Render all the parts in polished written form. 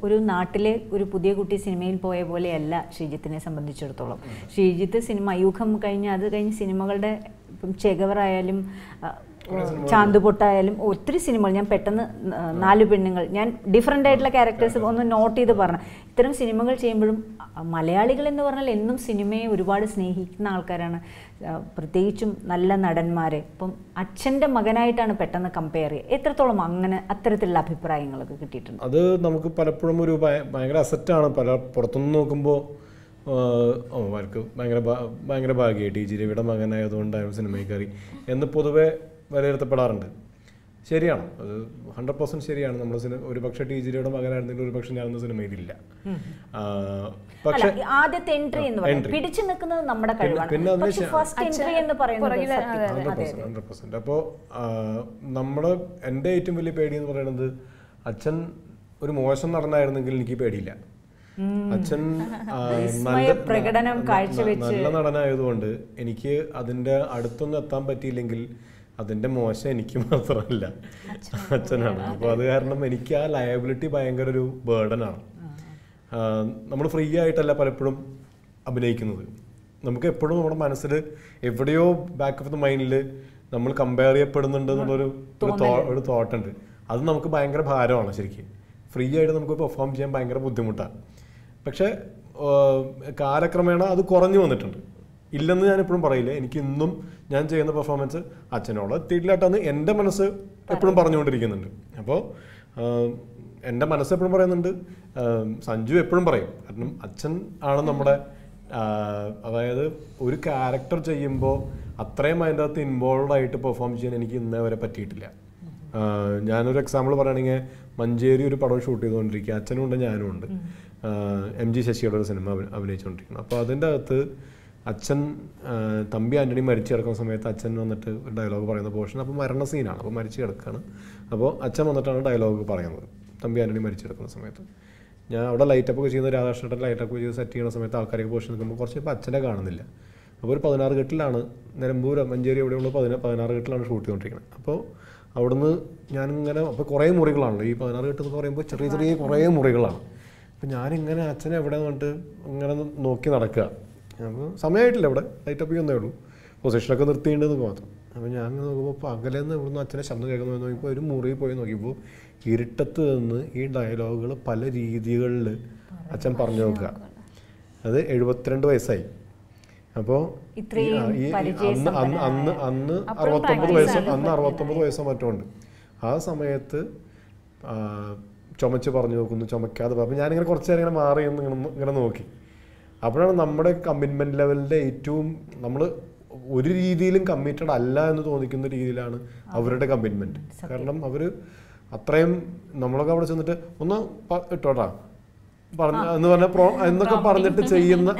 ഒരു നാട്ടിലെ ഒരു പുതിയ കുട്ടി സിനിമയിൽ പോയ പോലെയല്ല ശ്രീജിത്തിനെ സംബന്ധിച്ചിടത്തോളം. ശ്രീജിത്ത് സിനിമ യൂഖം കഴിഞ്ഞ് അത് കഴിഞ്ഞ് സിനിമകളുടെ ഇപ്പം ചെഗവറായാലും ചാന്തുപൊട്ടായാലും ഒത്തിരി സിനിമകൾ ഞാൻ പെട്ടെന്ന് 4 പെണ്ണുങ്ങൾ ഞാൻ ഡിഫറെൻ്റ് ആയിട്ടുള്ള ക്യാരക്ടേഴ്സ് ഒന്ന് നോട്ട് ചെയ്ത് പറഞ്ഞു. ഇത്തരം സിനിമകൾ ചെയ്യുമ്പോഴും മലയാളികൾ എന്ന് പറഞ്ഞാൽ എന്നും സിനിമയെ ഒരുപാട് സ്നേഹിക്കുന്ന ആൾക്കാരാണ്, പ്രത്യേകിച്ചും നല്ല നടന്മാരെ. ഇപ്പം അച്ഛൻ്റെ മകനായിട്ടാണ് പെട്ടെന്ന് കമ്പയർ ചെയ്യുക. എത്രത്തോളം അങ്ങനെ അത്തരത്തിലുള്ള അഭിപ്രായങ്ങളൊക്കെ കിട്ടിയിട്ടുണ്ട്? അത് നമുക്ക് പലപ്പോഴും ഒരു ഭയങ്കര അസറ്റാണ്. പുറത്തുനിന്ന് നോക്കുമ്പോൾ അവർക്ക് ഭയങ്കര ഭാഗ്യമായി ടി ജി രവിയുടെ മകനായതുകൊണ്ടായിരുന്നു സിനിമയിൽ കയറി എന്ന് പൊതുവെ വിലയിരുത്തപ്പെടാറുണ്ട്. ശരിയാണ്, അത് 100% ശരിയാണ്. നമ്മൾ ഒരു പക്ഷേ ടി ജി രവിയുടെ മകനായിരുന്നെങ്കിൽ ഒരു പക്ഷേ ഞാനൊന്നും സിനിമയിലില്ല. പക്ഷേ ആദ്യത്തെ എൻട്രി എന്ന് പറയുന്നത് പിടിച്ചു നിൽക്കുന്നത് നമ്മുടെ കഴിവാണ്. പിന്നെ ഫസ്റ്റ് എൻട്രി എന്ന് പറയുന്നത് 100%. അപ്പോൾ എൻ്റെ ഏറ്റവും വലിയ പേടി എന്ന് പറയുന്നത് അച്ഛൻ ഒരു മോശം നടനായിരുന്നെങ്കിൽ എനിക്ക് പേടിയില്ല. അച്ഛൻ നല്ല നടനായതുകൊണ്ട് എനിക്ക് അതിൻ്റെ അടുത്തൊന്നും എത്താൻ പറ്റിയില്ലെങ്കിൽ അതിൻ്റെ മോശം എനിക്ക് മാത്രമല്ല അച്ഛനാണ്. അപ്പോൾ അത് കാരണം എനിക്ക് ആ ലയബിലിറ്റി ഭയങ്കര ഒരു ബേർഡനാണ്. നമ്മൾ ഫ്രീ ആയിട്ടല്ല പലപ്പോഴും അഭിനയിക്കുന്നത്. നമുക്ക് എപ്പോഴും നമ്മുടെ മനസ്സിൽ എവിടെയോ ബാക്ക് ഓഫ് ദ മൈൻഡിൽ നമ്മൾ കമ്പയർ ചെയ്യപ്പെടുന്നുണ്ട് എന്നുള്ളൊരു തോട്ടുണ്ട്. അത് നമുക്ക് ഭയങ്കര ഭാരമാണ്. ശരിക്കും ഫ്രീ ആയിട്ട് നമുക്ക് പെർഫോം ചെയ്യാൻ ഭയങ്കര ബുദ്ധിമുട്ടാണ്. പക്ഷേ കാലക്രമേണ അത് കുറഞ്ഞു വന്നിട്ടുണ്ട്. ഇല്ലെന്ന് ഞാൻ എപ്പോഴും പറയില്ല. എനിക്ക് ഇന്നും ഞാൻ ചെയ്യുന്ന പെർഫോമൻസ് അച്ഛനോട് എത്തിയിട്ടില്ലാട്ടാന്ന് എൻ്റെ മനസ്സ് എപ്പോഴും പറഞ്ഞുകൊണ്ടിരിക്കുന്നുണ്ട്. അപ്പോൾ എൻ്റെ മനസ്സ് എപ്പോഴും പറയുന്നുണ്ട്, സഞ്ജു എപ്പോഴും പറയും. കാരണം അച്ഛൻ ആണ് നമ്മുടെ, അതായത് ഒരു ക്യാരക്ടർ ചെയ്യുമ്പോൾ അത്രയും അതിൻ്റെ അകത്ത് ഇൻവോൾവ് ആയിട്ട് പെർഫോം ചെയ്യാൻ എനിക്ക് ഇന്നേ വരെ പറ്റിയിട്ടില്ല. ഞാനൊരു എക്സാമ്പിൾ പറയുകയാണെങ്കിൽ മഞ്ചേരി ഒരു പടം ഷൂട്ട് ചെയ്തുകൊണ്ടിരിക്കുക, അച്ഛനും ഉണ്ട് ഞാനും ഉണ്ട്. MG ശശിയുടെ ഒരു സിനിമ അഭിനയിച്ചുകൊണ്ടിരിക്കണം. അപ്പോൾ അതിൻ്റെ അകത്ത് അച്ഛൻ തമ്പി ആൻ്റണി മരിച്ചു കിടക്കുന്ന സമയത്ത് അച്ഛൻ വന്നിട്ട് ഒരു ഡയലോഗ് പറയുന്ന പോർഷൻ, അപ്പോൾ മരണ സീനാണ്, അപ്പോൾ മരിച്ചു കിടക്കുകയാണ്. അപ്പോൾ അച്ഛൻ വന്നിട്ടാണ് ഡയലോഗ് പറയുന്നത് തമ്പി ആൻ്റണി മരിച്ചു കിടക്കുന്ന സമയത്ത്. ഞാൻ അവിടെ ലൈറ്റപ്പ് ഒക്കെ ചെയ്യുന്ന രാധാകൃഷ്ണൻ്റെ ലൈറ്റപ്പ് ചെയ്ത് സെറ്റ് ചെയ്യുന്ന സമയത്ത് ആൾക്കാരൊക്കെ പോർഷൻ നിൽക്കുമ്പോൾ കുറച്ച് ഇപ്പോൾ അച്ഛനെ കാണുന്നില്ല. അപ്പോൾ ഒരു 16 കെട്ടിലാണ് നിലമ്പൂർ മഞ്ചേരി എവിടെയുള്ള 16 കെട്ടിലാണ് ഷൂട്ട് ചെയ്തുകൊണ്ടിരിക്കുന്നത്. അപ്പോൾ അവിടുന്ന് ഞാനിങ്ങനെ, അപ്പോൾ കുറേ മുറികളാണല്ലോ ഈ 16 കെട്ട് എന്ന് പറയുമ്പോൾ, ചെറിയ ചെറിയ കുറേ മുറികളാണ്. അപ്പോൾ ഞാനിങ്ങനെ അച്ഛനെ എവിടെ വന്നിട്ട് ഇങ്ങനെ നോക്കി നടക്കുക. അപ്പോൾ സമയമായിട്ടില്ല, ഇവിടെ ലൈറ്റപ്പ് ചെയ്യുന്നേ ഉള്ളൂ, പൊസിഷനൊക്കെ നിർത്തിയിട്ടുണ്ടെന്ന് മാത്രം. അപ്പോൾ ഞാൻ നോക്കുമ്പോൾ ഇപ്പോൾ അകലെന്ന് ഇവിടുന്ന് അച്ഛനെ ശബ്ദം കേൾക്കുന്നത് നോക്കിയപ്പോൾ ഒരു മുറിയിൽ പോയി നോക്കിയപ്പോൾ ഇരുട്ടത്ത് നിന്ന് ഈ ഡയലോഗുകൾ പല രീതികളിൽ അച്ഛൻ പറഞ്ഞു നോക്കുക. അത് 72 വയസ്സായി. അപ്പോൾ അന്ന് 69 വയസ്സോ മറ്റോ ഉണ്ട്. ആ സമയത്ത് ചുമച്ച് പറഞ്ഞു നോക്കുന്നു, ചുമക്കാതെ. അപ്പോൾ ഞാനിങ്ങനെ കുറച്ച് നേരം ഇങ്ങനെ മാറി ഇങ്ങനെ നോക്കി. അപ്പോഴാണ് നമ്മുടെ കമ്മിറ്റ്മെൻറ്റ് ലെവലിൻ്റെ ഏറ്റവും, നമ്മൾ ഒരു രീതിയിലും കമ്മിറ്റഡ് അല്ല എന്ന് തോന്നിക്കുന്ന രീതിയിലാണ് അവരുടെ കമ്മിറ്റ്മെൻറ്റ്. കാരണം അവർ അത്രയും, നമ്മളൊക്കെ അവിടെ ചെന്നിട്ട് ഒന്ന് ഇട്ടോട്ടാ പറഞ്ഞ എന്ന് പറഞ്ഞാൽ എന്നൊക്കെ പറഞ്ഞിട്ട് ചെയ്യുന്ന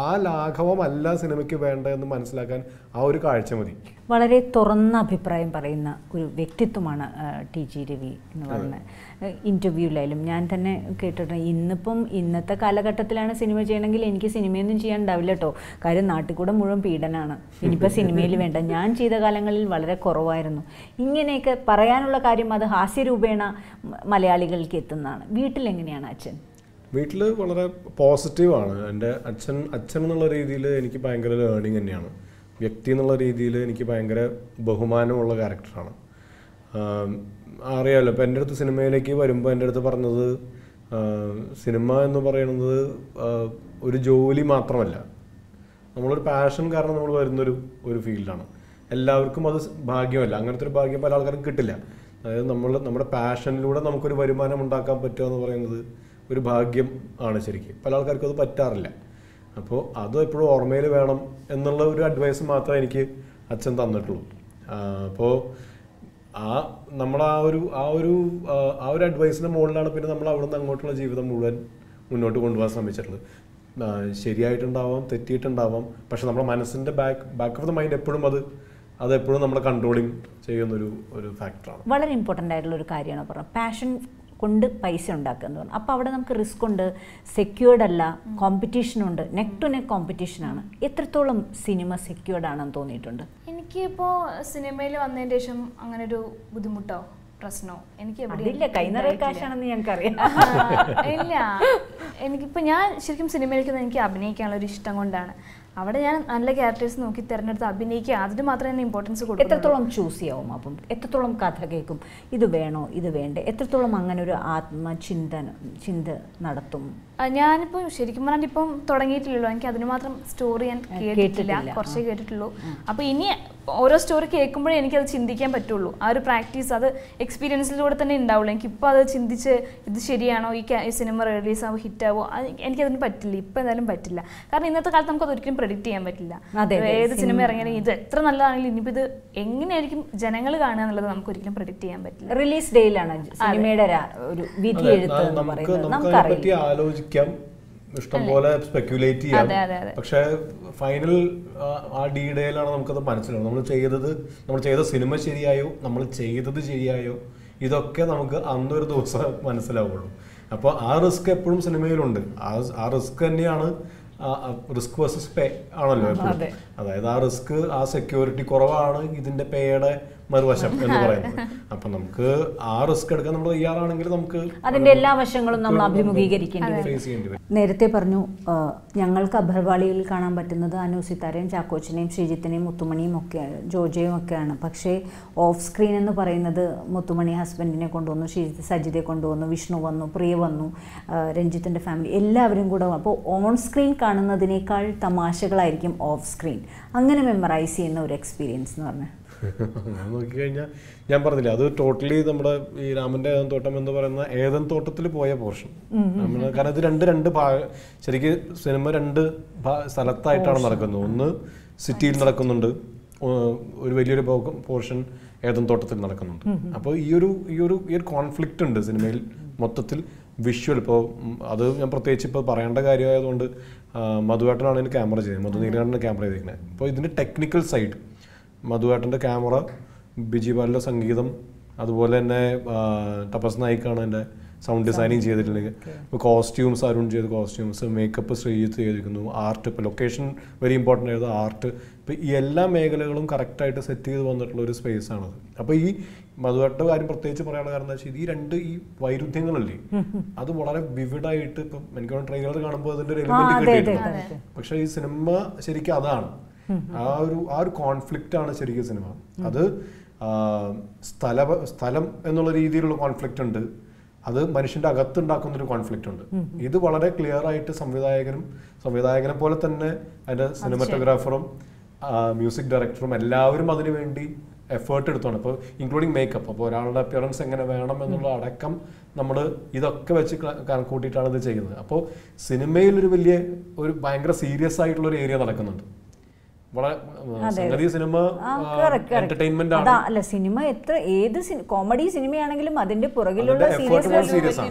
ആ ലാഘവമല്ല സിനിമയ്ക്ക് വേണ്ട എന്ന് മനസ്സിലാക്കാൻ ആ ഒരു കാഴ്ച മതി. വളരെ തുറന്ന അഭിപ്രായം പറയുന്ന ഒരു വ്യക്തിത്വമാണ് ടി ജി രവി എന്ന് പറഞ്ഞ ഇൻ്റർവ്യൂവിലായാലും ഞാൻ തന്നെ കേട്ടിട്ടുണ്ട്. ഇന്നത്തെ കാലഘട്ടത്തിലാണ് സിനിമ ചെയ്യണമെങ്കിൽ എനിക്ക് സിനിമയൊന്നും ചെയ്യാൻ ഉണ്ടാവില്ല കേട്ടോ, കാര്യം നാട്ടിൽ കൂടെ മുഴുവൻ പീഡനമാണ്, ഇനിയിപ്പോൾ സിനിമയിൽ വേണ്ട, ഞാൻ ചെയ്ത കാലങ്ങളിൽ വളരെ കുറവായിരുന്നു. ഇങ്ങനെയൊക്കെ പറയാനുള്ള കാര്യം അത് ഹാസ്യരൂപേണ മലയാളികൾക്ക് എത്തുന്നതാണ്. വീട്ടിലെങ്ങനെയാണ് അച്ഛൻ? വീട്ടിൽ വളരെ പോസിറ്റീവാണ്. എൻ്റെ അച്ഛൻ എന്നുള്ള രീതിയിൽ എനിക്ക് ഭയങ്കര ലേണിംഗ് തന്നെയാണ്. വ്യക്തി എന്നുള്ള രീതിയിൽ എനിക്ക് ഭയങ്കര ബഹുമാനമുള്ള ക്യാരക്ടറാണ്. അറിയാമല്ലോ, ഇപ്പോൾ എൻ്റെ അടുത്ത് സിനിമയിലേക്ക് വരുമ്പോൾ എൻ്റെ അടുത്ത് പറഞ്ഞത്, സിനിമ എന്ന് പറയുന്നത് ഒരു ജോലി മാത്രമല്ല, നമ്മളൊരു പാഷൻ കാരണം നമ്മൾ വരുന്നൊരു ഫീൽഡാണ്. എല്ലാവർക്കും അത് ഭാഗ്യമല്ല, അങ്ങനത്തെ ഒരു ഭാഗ്യം പല ആൾക്കാർക്കും കിട്ടില്ല. അതായത് നമ്മുടെ പാഷനിലൂടെ നമുക്കൊരു വരുമാനം ഉണ്ടാക്കാൻ പറ്റുക എന്ന് പറയുന്നത് ഒരു ഭാഗ്യം ആണ് ശരിക്കും. പല ആൾക്കാർക്കും അത് പറ്റാറില്ല. അപ്പോൾ അതും എപ്പോഴും ഓർമ്മയിൽ വേണം എന്നുള്ള ഒരു അഡ്വൈസ് മാത്രമേ എനിക്ക് അച്ഛൻ തന്നിട്ടുള്ളൂ. അപ്പോൾ നമ്മുടെ ആ ഒരു അഡ്വൈസിൻ്റെ മുകളിലാണ് പിന്നെ നമ്മൾ അവിടെ നിന്ന് അങ്ങോട്ടുള്ള ജീവിതം മുഴുവൻ മുന്നോട്ട് കൊണ്ടുപോകാൻ ശ്രമിച്ചിട്ടുള്ളത്. ശരിയായിട്ടുണ്ടാവാം, തെറ്റിയിട്ടുണ്ടാവാം, പക്ഷെ നമ്മുടെ മനസ്സിൻ്റെ ബാക്ക് ഓഫ് ദ മൈൻഡ് എപ്പോഴും അതെപ്പോഴും നമ്മളെ കൺട്രോളിങ് ചെയ്യുന്നൊരു ഫാക്ടറാണ്. വളരെ ഇമ്പോർട്ടൻ്റ് ആയിട്ടുള്ള ഒരു കാര്യമാണ് പറഞ്ഞത്, പാഷൻ കൊണ്ട് പൈസ ഉണ്ടാക്കുക എന്ന് പറഞ്ഞു. അപ്പോൾ അവിടെ നമുക്ക് റിസ്ക് ഉണ്ട്, സെക്യൂർഡ് അല്ല, കോമ്പറ്റീഷനുണ്ട്, നെക്ക് ടു നെക്ക് കോമ്പറ്റീഷനാണ്. എത്രത്തോളം സിനിമ സെക്യൂർഡ് ആണെന്ന് തോന്നിയിട്ടുണ്ട്? എനിക്കിപ്പോൾ സിനിമയിൽ വന്നതിന് ശേഷം അങ്ങനെ ഒരു ബുദ്ധിമുട്ടോ പ്രശ്നമോ എനിക്ക് അതില്ല, കൈ നിറയെ കാശാണെന്ന് ഞങ്ങൾക്കറിയാം. ഇല്ല, എനിക്കിപ്പോൾ ഞാൻ ശരിക്കും സിനിമയിലേക്ക് എനിക്ക് അഭിനയിക്കാനുള്ള ഒരു ഇഷ്ടം കൊണ്ടാണ്. അവിടെ ഞാൻ നല്ല ക്യാരക്ടേഴ്സ് നോക്കി തിരഞ്ഞെടുത്ത് അഭിനയിക്കുക, അതിന് മാത്രമേ തന്നെ ഇമ്പോർട്ടൻസ് കൊടുക്കും. എത്രത്തോളം ചൂസ് ചെയ്യാവും, അപ്പം എത്രത്തോളം കഥ കേൾക്കും, ഇത് വേണോ ഇത് വേണ്ടേ, എത്രത്തോളം അങ്ങനെ ഒരു ചിന്ത നടത്തും? ഞാനിപ്പോൾ ശരിക്കും പറഞ്ഞാൽ ഇപ്പം തുടങ്ങിയിട്ടില്ലല്ലോ, എനിക്ക് അതിന് മാത്രം സ്റ്റോറി ഞാൻ കേട്ടിട്ടില്ല, കുറച്ചേ കേട്ടിട്ടുള്ളൂ. അപ്പോൾ ഇനി ഓരോ സ്റ്റോറി കേൾക്കുമ്പോഴേ എനിക്കത് ചിന്തിക്കാൻ പറ്റുള്ളൂ. ആ ഒരു പ്രാക്ടീസ് അത് എക്സ്പീരിയൻസിലൂടെ തന്നെ ഉണ്ടാവുള്ളൂ. എനിക്കിപ്പോൾ അത് ചിന്തിച്ച് ഇത് ശരിയാണോ, ഈ സിനിമ റിലീസ് ആവുമോ ഹിറ്റാവോ, എനിക്കതിന് പറ്റില്ല, ഇപ്പം എന്തായാലും പറ്റില്ല. കാരണം ഇന്നത്തെ കാലത്ത് നമുക്ക് അതൊരിക്കലും പ്രെഡിക്റ്റ് ചെയ്യാൻ പറ്റില്ല. ഏത് സിനിമ ഇറങ്ങിയാലും ഇത് എത്ര നല്ലതാണെങ്കിലും ഇനിയിപ്പോൾ ഇത് എങ്ങനെയായിരിക്കും ജനങ്ങൾ കാണുക എന്നുള്ളത് നമുക്ക് ഒരിക്കലും പ്രെഡിക്റ്റ് ചെയ്യാൻ പറ്റില്ല. റിലീസ് ഡേയിലാണ് സിനിമയുടെ ഒരു വിധി എഴുത്ത് എന്ന് പറയുന്നത്. നമുക്കറിയാം, ഇഷ്ടംപോലെ സ്പെക്യുലേറ്റ് ചെയ്യാം, പക്ഷെ ഫൈനൽ ആ ഡീഡയിലാണ് നമുക്കത് മനസ്സിലാവും. നമ്മൾ ചെയ്ത സിനിമ ശരിയായോ, നമ്മൾ ചെയ്തത് ശരിയായോ, ഇതൊക്കെ നമുക്ക് അന്നൊരു ദിവസം മനസ്സിലാവുള്ളൂ. അപ്പോൾ ആ റിസ്ക് എപ്പോഴും സിനിമയിലുണ്ട്. ആ റിസ്ക് തന്നെയാണ് റിസ്ക് വേഴ്സസ് പേ ആണല്ലോ എപ്പോഴും. അതായത് ആ റിസ്ക്, ആ സെക്യൂരിറ്റി കുറവാണ് ഇതിന്റെ പേയുടെ മറുവശം എന്ന് പറയുന്നത്. അപ്പൊ നമുക്ക് ആ റിസ്ക് എടുക്കാൻ നമ്മൾ തയ്യാറാണെങ്കിൽ നമുക്ക് അതിന്റെ എല്ലാ വശങ്ങളും നമ്മൾ അഭിമുഖീകരിക്കേണ്ടി വരും. നേരത്തെ പറഞ്ഞു ഞങ്ങൾക്ക് അഭർവാളിയിൽ കാണാൻ പറ്റുന്നത് അനു സിത്താരയും ചാക്കോച്ചനെയും ശ്രീജിത്തിനെയും മുത്തുമണിയും ഒക്കെ ജോജയും ഒക്കെയാണ്. പക്ഷേ ഓഫ് സ്ക്രീൻ എന്ന് പറയുന്നത് മുത്തുമണി ഹസ്ബൻഡിനെ കൊണ്ടുവന്നു, ശ്രീജിത്ത് സജിതയെ കൊണ്ടുവന്നു, വിഷ്ണു വന്നു, പ്രിയ വന്നു, രഞ്ജിത്തിന്റെ ഫാമിലി എല്ലാവരും കൂടെ. അപ്പോൾ ഓൺ സ്ക്രീൻ കാണുന്നതിനേക്കാൾ തമാശകളായിരിക്കും ഓഫ് സ്ക്രീൻ. അങ്ങനെ മെമ്മറൈസ് ചെയ്യുന്ന ഒരു എക്സ്പീരിയൻസ് എന്ന് പറഞ്ഞാൽ നോക്കിക്കഴിഞ്ഞാൽ ഞാൻ പറഞ്ഞില്ല, അത് ടോട്ടലി നമ്മുടെ ഈ രാമന്റെ ഏതൻ തോട്ടം എന്ന് പറയുന്ന ഏതൻ തോട്ടത്തിൽ പോയ പോർഷൻ. കാരണം ഇത് രണ്ട് ശരിക്കും സിനിമ രണ്ട് സ്ഥലത്തായിട്ടാണ് നടക്കുന്നത്. ഒന്ന് സിറ്റിയിൽ നടക്കുന്നുണ്ട്, ഒരു വലിയൊരു പോർഷൻ ഏതൻ തോട്ടത്തിൽ നടക്കുന്നുണ്ട്. അപ്പോൾ ഈ ഒരു കോൺഫ്ലിക്റ്റ് ഉണ്ട് സിനിമയിൽ മൊത്തത്തിൽ. വിഷ്വൽ ഇപ്പോൾ അത് ഞാൻ പ്രത്യേകിച്ച് ഇപ്പോൾ പറയേണ്ട കാര്യമായതുകൊണ്ട് മധുവേട്ടനാണ് ഇതിന് ക്യാമറ ചെയ്യുന്നത്, മധുനീരാണ് ക്യാമറ ചെയ്തിരിക്കുന്നത്. അപ്പോൾ ഇതിൻ്റെ ടെക്നിക്കൽ സൈഡ് മധുവേട്ടൻ്റെ ക്യാമറ, ബിജി ബാലിൻ്റെ സംഗീതം, അതുപോലെ തന്നെ തപസ് നായിക്കാണ് എൻ്റെ സൗണ്ട് ഡിസൈനിങ് ചെയ്തിട്ടുള്ളത്. ഇപ്പോൾ കോസ്റ്റ്യൂംസ് അരുൺ ചെയ്ത് കോസ്റ്റ്യൂംസ്, മേക്കപ്പ് ശ്രീജിത്ത് ചെയ്തിരിക്കുന്നു, ആർട്ട്, ഇപ്പോൾ ലൊക്കേഷൻ വെരി ഇമ്പോർട്ടൻ്റ് ആയത് ആർട്ട്. ഇപ്പോൾ ഈ എല്ലാ മേഖലകളും കറക്റ്റായിട്ട് സെറ്റ് ചെയ്ത് വന്നിട്ടുള്ള ഒരു സ്പേസ് ആണത്. അപ്പോൾ ഈ മധുവേട്ടൻ്റെ കാര്യം പ്രത്യേകിച്ച് പറയാനുള്ള കാരണം എന്താ വെച്ചാൽ ഈ വൈരുദ്ധ്യങ്ങളല്ലേ, അത് വളരെ വിവിഡായിട്ട് ഇപ്പം എനിക്ക് ട്രെയിലർ കാണുമ്പോൾ അതിൻ്റെ ഒരു എലിമെന്റ് കിട്ടിയിട്ടുണ്ട്. പക്ഷേ ഈ സിനിമ ശരിക്കും അതാണ്, ആ ഒരു കോൺഫ്ലിക്റ്റ് ആണ് ശരിക്കും സിനിമ. അത് സ്ഥലം എന്നുള്ള രീതിയിലുള്ള കോൺഫ്ലിക്റ്റ് ഉണ്ട്, അത് മനുഷ്യന്റെ അകത്തുണ്ടാക്കുന്നൊരു കോൺഫ്ലിക്റ്റ് ഉണ്ട്. ഇത് വളരെ ക്ലിയർ ആയിട്ട് സംവിധായകനെ പോലെ തന്നെ അതിന്റെ സിനിമാറ്റോഗ്രാഫറും മ്യൂസിക് ഡയറക്ടറും എല്ലാവരും അതിനു വേണ്ടി എഫേർട്ട് എടുത്തോണം. ഇപ്പോൾ ഇൻക്ലൂഡിങ് മേക്കപ്പ്. അപ്പോൾ ഒരാളുടെ അപ്പിയറൻസ് എങ്ങനെ വേണം എന്നുള്ള അടക്കം നമ്മൾ ഇതൊക്കെ വെച്ച് കണക്കൂട്ടിയിട്ടാണ് ഇത് ചെയ്യുന്നത്. അപ്പോൾ സിനിമയിൽ ഒരു ഭയങ്കര സീരിയസ് ആയിട്ടുള്ള ഒരു ഏരിയ നടക്കുന്നുണ്ട്. സിനിമ എന്റർടൈൻമെന്റ് ആണ്. അല്ല, സിനിമ ഏത് കോമഡി സിനിമയാണെങ്കിലും അതിന്റെ പുറകിലുള്ള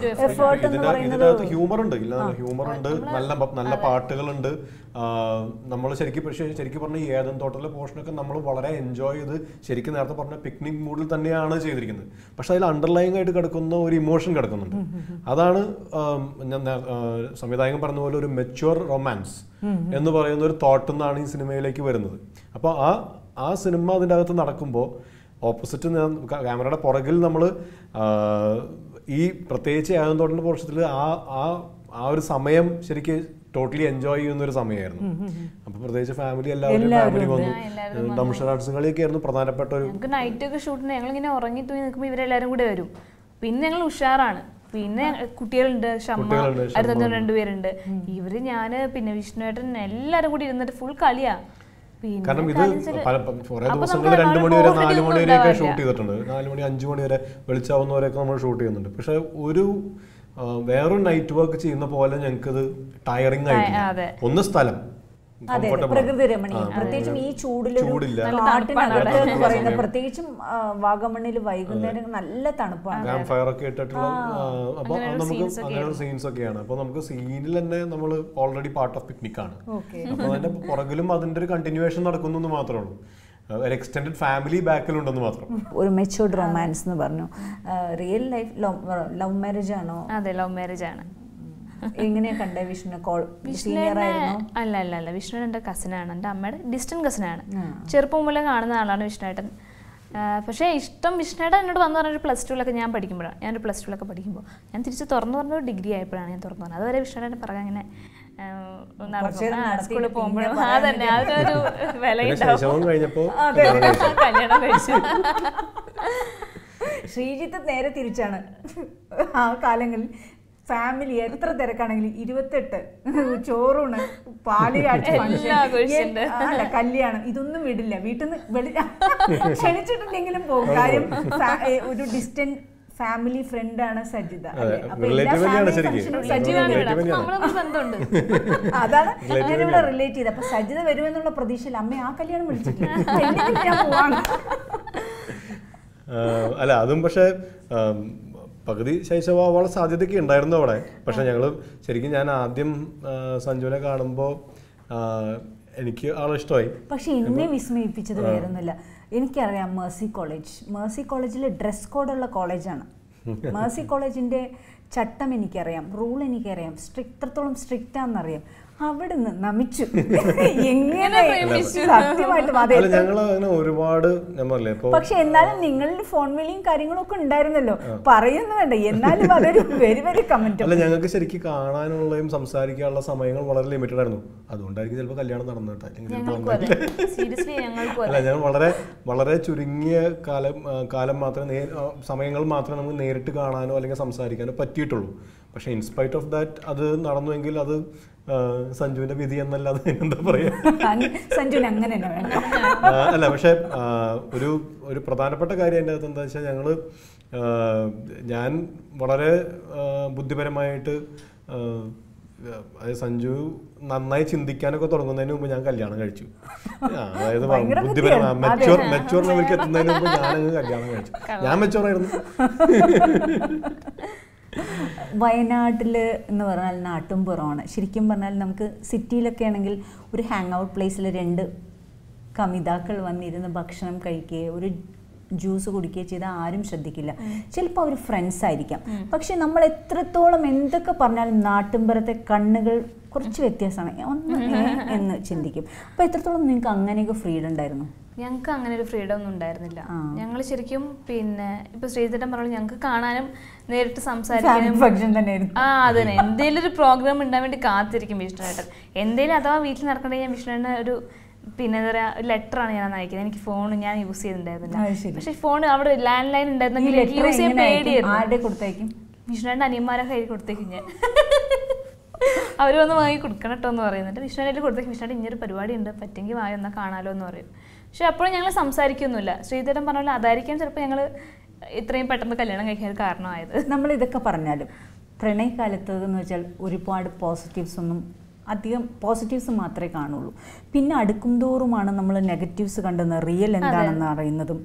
ഇതിനകത്ത് ഹ്യൂമർ ഉണ്ട്, ഹ്യൂമർ ഉണ്ട്, നല്ല പാട്ടുകളുണ്ട്. നമ്മൾ ശരിക്കും പറഞ്ഞ ഈ ഏതൻ തോട്ടത്തിലെ പോർഷനൊക്കെ നമ്മൾ വളരെ എൻജോയ് ചെയ്ത് ശരിക്കും നേരത്തെ പറഞ്ഞ പിക്നിക് മൂഡിൽ തന്നെയാണ് ചെയ്തിരിക്കുന്നത്. പക്ഷെ അതിൽ അണ്ടർലൈങ് ആയിട്ട് കിടക്കുന്ന ഒരു ഇമോഷൻ കിടക്കുന്നുണ്ട്. അതാണ് സംവിധായകൻ പറഞ്ഞ പോലെ ഒരു മെച്യൂർ റൊമാൻസ് എന്ന് പറയുന്ന ഒരു തോട്ട് നിന്നാണ് ഈ സിനിമയിലേക്ക് വരുന്നത്. അപ്പോൾ ആ സിനിമ അതിൻ്റെ അകത്ത് നടക്കുമ്പോൾ ഓപ്പോസിറ്റ് ക്യാമറയുടെ പുറകിൽ നമ്മൾ ഈ പ്രത്യേകിച്ച് ഏതൻ തോട്ടത്തിൻ്റെ പോർഷത്തിൽ ആ ഒരു സമയം ശരിക്കും ടോട്ടലി എൻജോയ് ചെയ്യുന്ന ഒരു സമയമായിരുന്നു. അപ്പൊ പ്രത്യേകിച്ച് ഫാമിലി എല്ലാവരും വന്നു. ഡംഷറാട്സ് കളിയൊക്കെ ആയിരുന്നു പ്രധാനപ്പെട്ട ഒരു. നൈറ്റ് ഒക്കെ ഷൂട്ടിന് ഞങ്ങൾ ഇങ്ങനെ ഉറങ്ങി തൂങ്ങി നിൽക്കുമ്പോൾ ഇവരെല്ലാരും കൂടെ വരും. പിന്നെ ഞങ്ങൾ ഉഷാറാണ്. പിന്നെ കുട്ടികളുണ്ട്, ഷമ്മ, 2 ഇവര്, ഞാന്, പിന്നെ വിഷ്ണുവേട്ടൻ, എല്ലാരും കൂടി ഇരുന്നിട്ട് ഫുൾ കളിയാ. കാരണം ഇത് കുറെ ദിവസങ്ങൾ 2 മണി വരെ 4 മണി വരെയൊക്കെ ഷൂട്ട് ചെയ്തിട്ടുണ്ട്. 4 മണി 5 മണി വരെ വെളിച്ചാവുന്നവരെയൊക്കെ നമ്മൾ ഷൂട്ട് ചെയ്യുന്നുണ്ട്. പക്ഷെ വേറൊരു നൈറ്റ് വർക്ക് ചെയ്യുന്ന പോലെ ഞങ്ങൾക്കത് ടയറിംഗ് ആയിട്ടില്ല. ഒന്ന് സ്ഥലം പ്രകൃതി രമണീയം, പ്രത്യേകിച്ചും ഈ ചൂടില് കാട്ടിനകത്ത് എന്ന് പറയുന്ന, പ്രത്യേകിച്ചും വാഗമണ്ണിൽ വൈകുന്നേരം നല്ല തണുപ്പാണ്, ക്യാമ്പ് ഫയർ ഒക്കെ ഇട്ടിട്ടുള്ള. അപ്പൊ നമുക്ക് അങ്ങനെയുള്ള സീൻസ് ഒക്കെയാണ്. അപ്പൊ നമുക്ക് സീനിൽ തന്നെ നമ്മൾ ഓൾറെഡി പാർട്ട് ഓഫ് പിക്നിക് ആണ്. അപ്പൊ അതിന്റെ പുറകിലും അതിന്റെ ഒരു കണ്ടിന്യൂവേഷൻ നടക്കുന്നു എന്ന് മാത്രമേ ഉള്ളൂ. ഒരു എക്സ്റ്റെൻഡഡ് ഫാമിലി ബാക്കിലുണ്ടെന്ന് മാത്രം. ഒരു മെച്യൂർഡ് റൊമാൻസ് എന്ന് പറഞ്ഞു. റിയൽ ലൈഫ് ലവ് മാരേജ് ആണോ? അതെ, ലവ് മാരേജ് ആണ്. എങ്ങനെയാ കണ്ടേ വിഷ്ണു? അല്ല, വിഷ്ണു എൻ്റെ കസിനാണ്, എൻ്റെ അമ്മയുടെ ഡിസ്റ്റന്റ് കസിനാണ്. ചെറുപ്പം മുതലേ കാണുന്ന ആളാണ് വിഷ്ണുവേട്ടൻ. പക്ഷേ ഇഷ്ടം വിഷ്ണുവേട്ടൻ എന്നോട് വന്നു പറഞ്ഞൊരു +2 ഞാൻ പഠിക്കുമ്പോഴാണ്, ഞാനൊരു +2 പഠിക്കുമ്പോൾ ഞാൻ തിരിച്ച് തുറന്നു പറഞ്ഞ ഡിഗ്രി ആയപ്പോഴാണ് ഞാൻ തുറന്നു പറഞ്ഞത്. അതുവരെ വിഷ്ണുവേട്ടൻ്റെ പിറകെ അങ്ങനെ സ്കൂളിൽ പോകുമ്പോഴും അതന്നെ അതിനൊരു വിലയുണ്ടാവും. കല്യാണം കഴിച്ചു. ശ്രീജിത്ത് നേരെ തിരിച്ചാണ്. ആ കാലങ്ങളിൽ ഫാമിലി എത്ര തിരക്കാണെങ്കിലും 28 ചോറൂണ്, പാലുകാഴ്ച, അല്ല കല്യാണം, ഇതൊന്നും വിടില്ല. വീട്ടിൽ നിന്ന് ക്ഷണിച്ചിട്ടില്ലെങ്കിലും പോകും. കാര്യം ഒരു ഡിസ്റ്റന്റ് ഫാമിലി ഫ്രണ്ടാണ് സജിത. അതാണ് ഞാനിവിടെ റിലേറ്റ് ചെയ്തത്. അപ്പൊ സജിത വരുമെന്നുള്ള പ്രതീക്ഷയിൽ അമ്മ ആ കല്യാണം വിളിച്ചിട്ടില്ല, ഞാൻ പോവാണ്. അല്ല അതും പക്ഷെ പകുതി ശൈശവാവാനുള്ള സാധ്യതയൊക്കെ ഉണ്ടായിരുന്നു അവിടെ. പക്ഷെ ഞങ്ങൾ ശരിക്കും ഞാൻ ആദ്യം സഞ്ജുവിനെ കാണുമ്പോൾ എനിക്ക് ആളെ ഇഷ്ടമായി. പക്ഷെ എന്നെ വിസ്മയിപ്പിച്ചത് വേറൊന്നുമില്ല. എനിക്കറിയാം മേഴ്സി കോളേജിൽ ഡ്രസ് കോഡുള്ള കോളേജാണ്. മേഴ്സി കോളേജിൻ്റെ ചട്ടം എനിക്കറിയാം, റൂൾ എനിക്കറിയാം, എത്രത്തോളം സ്ട്രിക്റ്റ് ആണെന്നറിയാം. അവിടെ നിന്ന് നമിച്ചു. എങ്ങനെ സത്യമായിട്ടും അതെ. ഒരുപാട് പക്ഷെ എന്നാലും നിങ്ങളിൽ ഫോൺ വിളിയും കാര്യങ്ങളും ഒക്കെ ഉണ്ടായിരുന്നല്ലോ, പറയുന്നു വേണ്ട. എന്നാലും അതൊരു വെരി വെരി കമന്റ്. അല്ല ഞങ്ങൾക്ക് ശരിക്കും കാണാനുള്ളതും സംസാരിക്കാനുള്ള സമയങ്ങൾ വളരെ ലിമിറ്റഡ് ആയിരുന്നു. അതുകൊണ്ടായിരിക്കും ചിലപ്പോൾ കല്യാണം നടന്നിട്ട്. അല്ല ഞാൻ വളരെ വളരെ ചുരുങ്ങിയ കാലം മാത്രമേ സമയങ്ങൾ മാത്രമേ നമുക്ക് നേരിട്ട് കാണാനോ അല്ലെങ്കിൽ സംസാരിക്കാനോ പറ്റിയിട്ടുള്ളൂ. പക്ഷെ ഇൻസ്പൈറ്റ് ഓഫ് ദാറ്റ് അത് നടന്നുവെങ്കിൽ അത് സഞ്ജുവിന്റെ വിധി എന്നല്ലാതെ എന്താ പറയാ. അല്ല പക്ഷെ ഒരു പ്രധാനപ്പെട്ട കാര്യം എൻ്റെ അകത്ത് എന്താ വെച്ചാൽ ഞാൻ വളരെ ബുദ്ധിപരമായിട്ട് സഞ്ജു നന്നായി ചിന്തിക്കാനൊക്കെ തുടങ്ങുന്നതിന് മുമ്പ് ഞാൻ കല്യാണം കഴിച്ചു. അതായത് ബുദ്ധിപരമായി മെച്ചൂർ ലെവലിലേക്ക് എത്തുന്നതിന് മുമ്പ് ഞാനങ്ങ് കല്യാണം കഴിച്ചു. ഞാൻ മെച്ചൂറായിരുന്നു. വയനാട്ടിൽ എന്ന് പറഞ്ഞാൽ നാട്ടുംപുറമാണ്. ശരിക്കും പറഞ്ഞാൽ നമുക്ക് സിറ്റിയിലൊക്കെ ആണെങ്കിൽ ഒരു ഹാങ് ഔട്ട് പ്ലേസിൽ 2 കമിതാക്കൾ വന്നിരുന്ന് ഭക്ഷണം കഴിക്കുകയോ ഒരു ജ്യൂസ് കുടിക്കുകയോ ചെയ്താൽ ആരും ശ്രദ്ധിക്കില്ല. ചിലപ്പോൾ അവർ ഫ്രണ്ട്സ് ആയിരിക്കാം. പക്ഷെ നമ്മൾ എത്രത്തോളം എന്തൊക്കെ പറഞ്ഞാലും നാട്ടുംപുറത്തെ കണ്ണുകൾ കുറച്ച് വ്യത്യാസമാണ് എന്ന് ചിന്തിക്കും. അപ്പോൾ എത്രത്തോളം നിങ്ങൾക്ക് അങ്ങനെയൊക്കെ ഫ്രീഡം ഉണ്ടായിരുന്നു? ഞങ്ങൾക്ക് അങ്ങനെ ഒരു ഫ്രീഡം ഒന്നും ഉണ്ടായിരുന്നില്ല. ഞങ്ങൾ ശരിക്കും പിന്നെ ഇപ്പൊ ശ്രീധരൻ പറഞ്ഞു ഞങ്ങൾക്ക് കാണാനും നേരിട്ട് സംസാരിക്കാനും അതന്നെ എന്തെങ്കിലും ഒരു പ്രോഗ്രാം ഉണ്ടാകാൻ വേണ്ടി കാത്തിരിക്കും വിഷ്ണുവേട്ടൻ. എന്തെങ്കിലും അഥവാ വീട്ടിൽ നടക്കണമെങ്കിൽ ഞാൻ വിഷ്ണുവേട്ടൻ ഒരു പിന്നെ എന്താ പറയുക ലെറ്ററാണ് ഞാൻ അയക്കുന്നത്. എനിക്ക് ഫോൺ ഞാൻ യൂസ് ചെയ്തിട്ടുണ്ടായിരുന്നില്ല. പക്ഷെ ഫോൺ അവിടെ ലാൻഡ് ലൈൻ ഉണ്ടായിരുന്നെങ്കിൽ യൂസ് ചെയ്യാൻ പേടിയായിരുന്നു. വിഷ്ണുവേട്ടൻ അനിയന്മാരെ കയ്യിൽ കൊടുത്തേക്കും ഞാൻ. അവർ വന്ന് വാങ്ങി കൊടുക്കണം കേട്ടോ എന്ന് പറയുന്നുണ്ട്. വിഷ്ണുവേട്ടൻ കൊടുത്തേക്കും വിഷ്ണുവേട്ടൻ ഇങ്ങനൊരു പരിപാടി ഉണ്ട്, പറ്റെങ്കിൽ വാങ്ങി എന്നാൽ കാണാലോ എന്ന് പറയും. പക്ഷെ അപ്പോഴും ഞങ്ങൾ സംസാരിക്കൊന്നുമില്ല. ശ്രീധരൻ പറഞ്ഞ അതായിരിക്കും ചിലപ്പോൾ ഞങ്ങൾ ഇത്രയും പെട്ടെന്ന് കല്യാണം കഴിക്കാൻ ഒരു കാരണമായത്. നമ്മൾ ഇതൊക്കെ പറഞ്ഞാലും പ്രണയകാലത്ത് എന്ന് വെച്ചാൽ ഒരുപാട് അധികം പോസിറ്റീവ്സ് മാത്രമേ കാണുള്ളൂ. പിന്നെ അടുക്കും തോറുമാണ് നമ്മൾ നെഗറ്റീവ്സ് കണ്ടെന്ന് റിയൽ എന്താണെന്ന് അറിയുന്നതും.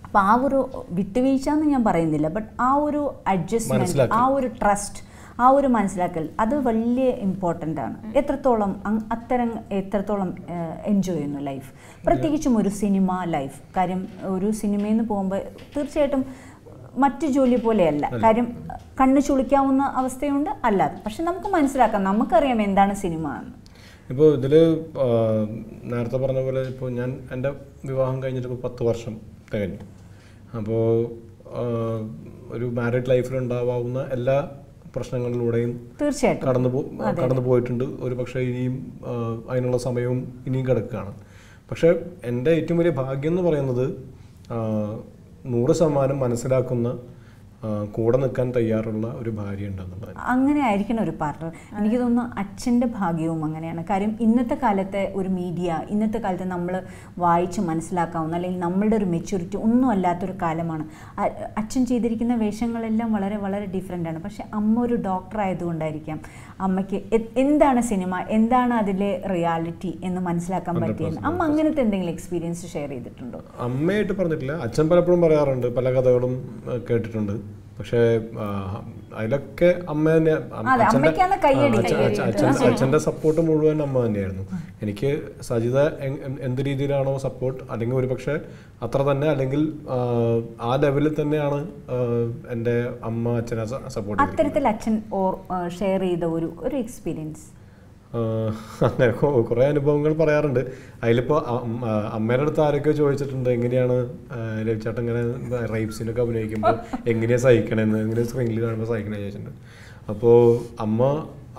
അപ്പം ആ ഒരു വിട്ടുവീഴ്ച എന്ന് ഞാൻ പറയുന്നില്ല, ബട്ട് ആ ഒരു അഡ്ജസ്റ്റ്മെൻറ്റ്, ആ ഒരു ട്രസ്റ്റ്, ആ ഒരു മനസ്സിലാക്കൽ അത് വലിയ ഇമ്പോർട്ടൻ്റ് ആണ്. എത്രത്തോളം എൻജോയ് ചെയ്യുന്നു ലൈഫ്, പ്രത്യേകിച്ചും ഒരു സിനിമ ലൈഫ്. കാര്യം ഒരു സിനിമയിൽ നിന്ന് പോകുമ്പോൾ തീർച്ചയായിട്ടും മറ്റു ജോലി പോലെയല്ല. കാര്യം കണ്ണ് ചുളിക്കാവുന്ന അവസ്ഥയുണ്ട് അല്ലാതെ. പക്ഷെ നമുക്ക് മനസ്സിലാക്കാം, നമുക്കറിയാം എന്താണ് സിനിമ എന്ന്. ഇപ്പോൾ ഇതിൽ നേരത്തെ പറഞ്ഞ പോലെ ഇപ്പോൾ ഞാൻ എൻ്റെ വിവാഹം കഴിഞ്ഞിട്ട് ഇപ്പോൾ 10 വർഷം തികഞ്ഞു. അപ്പോൾ ഒരു മാരീഡ് ലൈഫിൽ ഉണ്ടാവാവുന്ന എല്ലാ പ്രശ്നങ്ങളിലൂടെയും തീർച്ചയായിട്ടും കടന്നു പോയിട്ടുണ്ട്. ഒരു പക്ഷേ ഇനിയും അതിനുള്ള സമയവും ഇനിയും കിടക്കുകയാണ്. പക്ഷേ എൻ്റെ ഏറ്റവും വലിയ ഭാഗ്യം എന്ന് പറയുന്നത് 100% മനസ്സിലാക്കുന്ന, കൂടെ നിൽക്കാൻ തയ്യാറുള്ള ഒരു ഭാര്യ ഉണ്ടെന്നുള്ളത്. അങ്ങനെ ആയിരിക്കണം ഒരു പാർട്ണർ. എനിക്ക് തോന്നുന്നു അച്ഛൻ്റെ ഭാഗ്യവും അങ്ങനെയാണ്. കാര്യം ഇന്നത്തെ കാലത്തെ ഒരു മീഡിയ, ഇന്നത്തെ കാലത്ത് നമ്മൾ വായിച്ച് മനസ്സിലാക്കാവുന്ന അല്ലെങ്കിൽ നമ്മളുടെ ഒരു മെച്യൂരിറ്റി ഒന്നും അല്ലാത്തൊരു കാലമാണ്. അച്ഛൻ ചെയ്തിരിക്കുന്ന വേഷങ്ങളെല്ലാം വളരെ വളരെ ഡിഫറെൻ്റാണ്. പക്ഷെ അമ്മ ഒരു ഡോക്ടർ ആയതുകൊണ്ടായിരിക്കാം അമ്മയ്ക്ക് എന്താണ് സിനിമ, എന്താണ് അതിലെ റിയാലിറ്റി എന്ന് മനസ്സിലാക്കാൻ പറ്റിയത്. അമ്മ അങ്ങനത്തെ എന്തെങ്കിലും എക്സ്പീരിയൻസ് ഷെയർ ചെയ്തിട്ടുണ്ടോ? അമ്മയായിട്ട് പറഞ്ഞിട്ടില്ല, അച്ഛൻ പലപ്പോഴും പറയാറുണ്ട്, പല കഥകളും കേട്ടിട്ടുണ്ട്. പക്ഷേ അതിലൊക്കെ അമ്മ തന്നെ, അച്ഛൻ്റെ സപ്പോർട്ട് മുഴുവൻ അമ്മ തന്നെയായിരുന്നു. എനിക്ക് സജിത എന്ത് രീതിയിലാണോ സപ്പോർട്ട്, അല്ലെങ്കിൽ ഒരു പക്ഷേ അത്ര തന്നെ, അല്ലെങ്കിൽ ആ ലെവലിൽ തന്നെയാണ് എൻ്റെ അമ്മ അച്ഛനെ സപ്പോർട്ട്. അത്തരത്തിൽ അച്ഛൻ ഷെയർ ചെയ്ത ഒരു എക്സ്പീരിയൻസ് അങ്ങനെ കുറേ അനുഭവങ്ങൾ പറയാറുണ്ട്. അതിലിപ്പോൾ അമ്മയുടെ അടുത്ത് ആരൊക്കെയോ ചോദിച്ചിട്ടുണ്ട് എങ്ങനെയാണ് രവിചേട്ടൻ ഇങ്ങനെ റൈപ്സിനൊക്കെ അഭിനയിക്കുമ്പോൾ എങ്ങനെയാണ് സഹിക്കണമെന്ന്, എങ്ങനെ സ്ക്രീനിൽ കാണുമ്പോൾ സഹിക്കണമെന്ന് ചോദിച്ചിട്ടുണ്ട്. അപ്പോൾ അമ്മ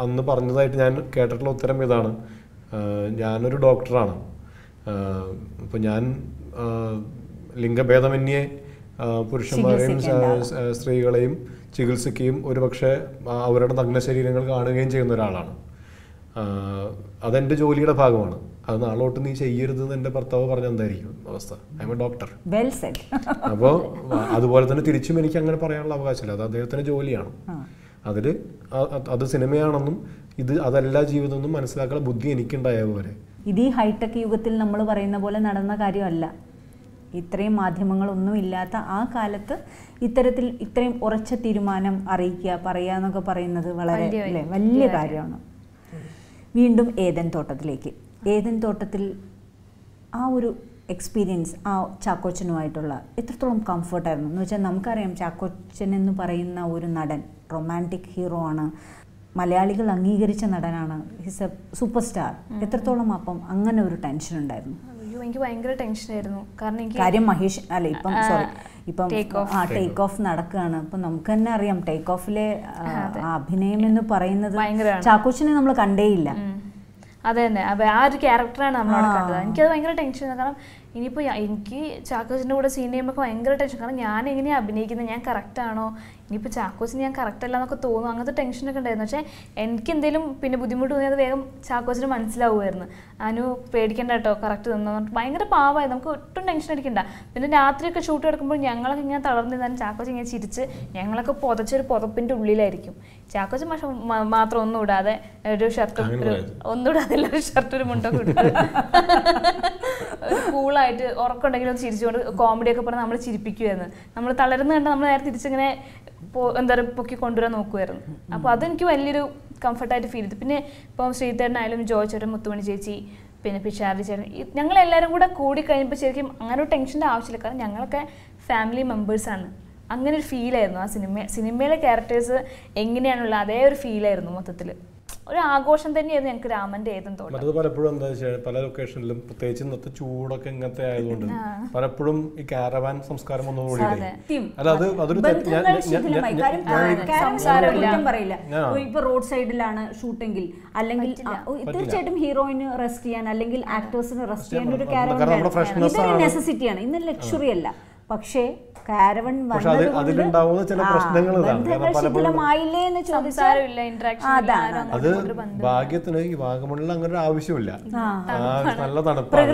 അന്ന് പറഞ്ഞതായിട്ട് ഞാൻ കേട്ടിട്ടുള്ള ഉത്തരം ഇതാണ്: ഞാനൊരു ഡോക്ടറാണ്, അപ്പോൾ ഞാൻ ലിംഗഭേദമന്യേ പുരുഷന്മാരെയും സ്ത്രീകളെയും ചികിത്സിക്കുകയും ഒരുപക്ഷെ അവരുടെ നഗ്ന ശരീരങ്ങൾ കാണുകയും ചെയ്യുന്ന ഒരാളാണ്. അതെൻ്റെ ജോലിയുടെ ഭാഗമാണ്. അത് നാളോട്ട് നീ ചെയ്യരുതെന്ന് എൻ്റെ ഭർത്താവ് പറഞ്ഞ എന്തായിരിക്കും അവസ്ഥ? I M A doctor. അപ്പോൾ അതുപോലെ തന്നെ തിരിച്ചും എനിക്ക് അങ്ങനെ പറയാനുള്ള അവകാശമില്ല. അത് അദ്ദേഹത്തിൻ്റെ ജോലിയാണ്. അത് സിനിമയാണെന്നും അതല്ല ജീവിതമെന്നും മനസ്സിലാക്കാനുള്ള ബുദ്ധി എനിക്കുണ്ടായ പോലെ. ഇത് ഈ ഹൈടെക് യുഗത്തിൽ നമ്മൾ പറയുന്ന പോലെ നടന്ന കാര്യമല്ല. ഇത്രയും മാധ്യമങ്ങളൊന്നും ഇല്ലാത്ത ആ കാലത്ത് ഇത്രയും ഉറച്ച തീരുമാനം അറിയിക്കുക, പറയുക എന്നൊക്കെ പറയുന്നത് വളരെ വലിയ കാര്യമാണ്. വീണ്ടും ഏദൻ തോട്ടത്തിലേക്ക്. ഏദൻ തോട്ടത്തിൽ ആ ഒരു എക്സ്പീരിയൻസ് ആ ചാക്കോച്ചനുമായിട്ടുള്ള എത്രത്തോളം കംഫർട്ടായിരുന്നു എന്ന് വെച്ചാൽ, നമുക്കറിയാം ചാക്കോച്ചൻ എന്ന് പറയുന്ന ഒരു നടൻ റൊമാൻറ്റിക് ഹീറോ ആണ്, മലയാളികൾ അംഗീകരിച്ച നടനാണ്, ഹിസ് എ സൂപ്പർ സ്റ്റാർ. എത്രത്തോളം അപ്പം അങ്ങനെ ഒരു ടെൻഷൻ ഉണ്ടായിരുന്നു? എനിക്ക് ഭയങ്കര ടെൻഷനായിരുന്നു. കാര്യം മഹേഷ് അല്ല ഇപ്പം ടേക്ക് ഓഫ് നടക്കുകയാണ്. അപ്പം നമുക്ക് തന്നെ അറിയാം ടേക്ക് ഓഫിലെ അഭിനയം എന്ന് പറയുന്നത് ചാക്കോച്ചനെ നമ്മൾ കണ്ടേയില്ല. അത് തന്നെ, ആ ഒരു ക്യാരക്ടറാണ് നമ്മളവിടെ കണ്ടത്. എനിക്കത് ഭയങ്കര ടെൻഷൻ. കാരണം ഇനിയിപ്പോൾ എനിക്ക് ചാക്കോച്ചിൻ്റെ കൂടെ സീൻ ചെയ്യുമ്പോൾ ഭയങ്കര ടെൻഷൻ. കാരണം ഞാൻ എങ്ങനെയാണ് അഭിനയിക്കുന്നത്, ഞാൻ കറക്റ്റാണോ, ഇനിയിപ്പോൾ ചാക്കോച്ചിന് ഞാൻ കറക്റ്റ് അല്ല എന്നൊക്കെ തോന്നും. അങ്ങനത്തെ ടെൻഷനൊക്കെ ഉണ്ടായിരുന്നു. പക്ഷേ എനിക്ക് എന്തെങ്കിലും പിന്നെ ബുദ്ധിമുട്ട് തോന്നിയത് വേഗം ചാക്കോച്ചിന് മനസ്സിലാവുമായിരുന്നു. അനു പേടിക്കേണ്ട കേട്ടോ, കറക്റ്റ് തന്നു. ഭയങ്കര പാവമായിരുന്നു, നമുക്ക് ഒട്ടും ടെൻഷൻ അടിക്കണ്ട. പിന്നെ രാത്രിയൊക്കെ ഷൂട്ട് എടുക്കുമ്പോൾ ഞങ്ങളൊക്കെ ഇങ്ങനെ തളർന്നിരുന്നാലും ചാക്കോച്ചൻ ഇങ്ങനെ ചിരിച്ച് ഞങ്ങളൊക്കെ പുതച്ചൊരു പുതപ്പിൻ്റെ ഉള്ളിലായിരിക്കും. ചാക്കോച്ചൻ മാത്രം ഒന്നും ഇടാതെ ഒരു ഷർട്ടും ഒന്നും ഇടാതെ ഒരു ഷർട്ട് ഒരു മുണ്ടൊക്കെ ഇട്ടിട്ട് ഒരു കൂളായിട്ട് ഉറക്കമുണ്ടെങ്കിലും ചിരിച്ചുകൊണ്ട് കോമഡിയൊക്കെ പറഞ്ഞ് നമ്മൾ ചിരിപ്പിക്കുമായിരുന്നു. നമ്മൾ തളർന്ന് കണ്ട് നമ്മൾ നേരെ തിരിച്ചിങ്ങനെ എന്താ പറയുക പൊക്കി കൊണ്ടുവരാൻ നോക്കുമായിരുന്നു. അപ്പോൾ അതെനിക്ക് വലിയൊരു കംഫർട്ടായിട്ട് ഫീൽ ചെയ്തു. പിന്നെ ഇപ്പം ശ്രീധരനായാലും ജോയ് ചേട്ടൻ, മുത്തുമണി ചേച്ചി, പിന്നെ പിഷാരി ചേട്ടൻ, ഞങ്ങളെല്ലാവരും കൂടെ കൂടി കഴിയുമ്പോൾ ശരിക്കും അങ്ങനെ ഒരു ടെൻഷൻ്റെ ആവശ്യമില്ല. കാരണം ഞങ്ങളൊക്കെ ഫാമിലി മെമ്പേഴ്സാണ്. അങ്ങനെ ഒരു ഫീലായിരുന്നു ആ സിനിമയിലെ ക്യാരക്ടേഴ്സ് എങ്ങനെയാണുള്ള അതേ ഒരു ഫീലായിരുന്നു. മൊത്തത്തിൽ ഒരു ആഘോഷം തന്നെയായിരുന്നു ഞങ്ങൾക്ക് രാമന്റെ ഏദൻ തോട്ടം. അത് പലപ്പോഴും എന്താ വെച്ചാൽ പല ലൊക്കേഷനിലും പ്രത്യേകിച്ച് ഇന്നത്തെ ചൂടൊക്കെ ഇങ്ങനത്തെ ആയതുകൊണ്ട് പലപ്പോഴും ഈ കാരവാൻ സംസ്കാരം ഒന്നുകൂടി അല്ല അതൊരു ഇപ്പൊ റോഡ് സൈഡിലാണ് ഷൂട്ടെങ്കിൽ അല്ലെങ്കിൽ തീർച്ചയായിട്ടും ഹീറോയിന് റെസ്റ്റ് ചെയ്യാൻ അല്ലെങ്കിൽ ആക്ടേഴ്സിന് റെസ്റ്റ് ചെയ്യാൻ ഒരു കാരവാൻ ഇതൊരു നെസസിറ്റിയാണ്. ഇന്ന് ലക്ഷറി അല്ല. പക്ഷേ കാരവൻ അത് ഭാഗ്യത്തിന് ഈ വാഗമണിൽ അങ്ങനെ ആവശ്യമില്ല. നല്ല തണുപ്പാണ്.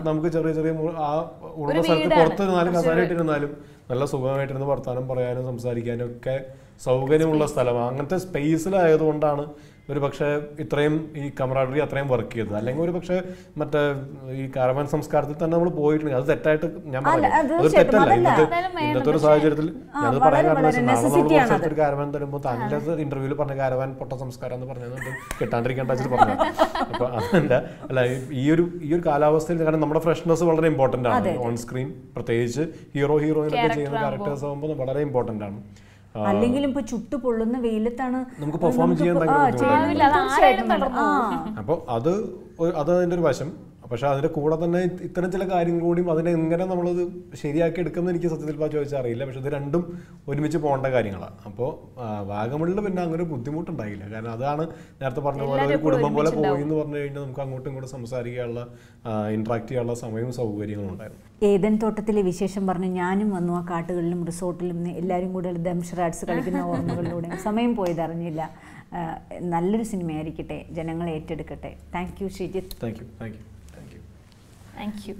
നമുക്ക് ചെറിയ ചെറിയ ഉള്ള സ്ഥലത്ത് പുറത്തിരുന്നാലും കസാരയിട്ടിരുന്നാലും നല്ല സുഖമായിട്ടിരുന്ന് വർത്താനം പറയാനും സംസാരിക്കാനും ഒക്കെ സൗകര്യമുള്ള സ്ഥലമാണ്. അങ്ങനത്തെ സ്പേസിലായതുകൊണ്ടാണ് ഒരു പക്ഷേ ഇത്രയും ഈ കമറാഡറി അത്രയും വർക്ക് ചെയ്തത്. അല്ലെങ്കിൽ ഒരു പക്ഷേ മറ്റേ ഈ കാരവാൻ സംസ്കാരത്തിൽ തന്നെ നമ്മൾ പോയിട്ടുണ്ടെങ്കിൽ അത് തെറ്റായിട്ട് ഞാൻ പറയാം. അതൊരു തെറ്റല്ല. ഇന്നത്തെ ഒരു സാഹചര്യത്തിൽ ഞാനത് പറയാൻ കാരണം നാളെ ഒരു കാരവാൻ തരുമ്പോൾ തൻ്റെ ഇന്റർവ്യൂവിൽ പറഞ്ഞ കാരവാൻ പൊട്ട സംസ്കാരം എന്ന് പറഞ്ഞത് കിട്ടാണ്ടിരിക്കേണ്ട വെച്ചിട്ട് പറഞ്ഞു. അപ്പൊ അതല്ല അല്ല ഈ ഒരു കാലാവസ്ഥയിൽ കാരണം നമ്മുടെ ഫ്രഷ്നെസ് വളരെ ഇമ്പോർട്ടന്റ് ആണ്. ഓൺ സ്ക്രീൻ പ്രത്യേകിച്ച് ഹീറോയിനൊക്കെ ചെയ്യുന്ന ക്യാരക്ടേഴ്സ് ആകുമ്പോൾ വളരെ ഇമ്പോർട്ടന്റ് ആണ്. അല്ലെങ്കിലും ഇപ്പൊ ചുട്ടു പൊള്ളുന്ന വെയിലത്താണ് നമുക്ക് പെർഫോം ചെയ്യാൻ. അപ്പോൾ അത് അതിൻ്റെ ഒരു വശം. പക്ഷെ അതിന്റെ കൂടെ തന്നെ ഇത്തരം ചില കാര്യങ്ങൾ കൂടിയും അതിനെ എങ്ങനെ നമ്മളത് ശരിയാക്കി എടുക്കുന്നത് എനിക്ക് സത്യത്തിൽ ചോദിച്ചാൽ അറിയില്ല. പക്ഷെ ഇത് രണ്ടും ഒരുമിച്ച് പോകേണ്ട കാര്യങ്ങളാണ്. അപ്പോൾ വാഗമണിൽ പിന്നെ അങ്ങനെ ഒരു ബുദ്ധിമുട്ടുണ്ടായില്ല. കാരണം അതാണ് നേരത്തെ പറഞ്ഞ പോലെ ഒരു കുടുംബം പോലെ പോയി എന്ന് പറഞ്ഞു കഴിഞ്ഞാൽ നമുക്ക് അങ്ങോട്ടും ഇങ്ങോട്ടും സംസാരിക്കാനുള്ള ഇന്ററാക്ട് ചെയ്യാനുള്ള സമയവും സൗകര്യങ്ങളും ഉണ്ടായിരുന്നു. ഏദൻ തോട്ടത്തിലെ വിശേഷം പറഞ്ഞ് ഞാനും വന്നു. ആ കാട്ടുകളിലും റിസോർട്ടിലും എല്ലാവരും കൂടെ ദംഷറാഡ്സ് കളിക്കുന്ന ഓർമ്മകളിലൂടെ സമയം പോയതറിഞ്ഞില്ല. നല്ലൊരു സിനിമയായിരിക്കട്ടെ, ജനങ്ങൾ ഏറ്റെടുക്കട്ടെ. Thank you Sreejith. Thank you. Thank you.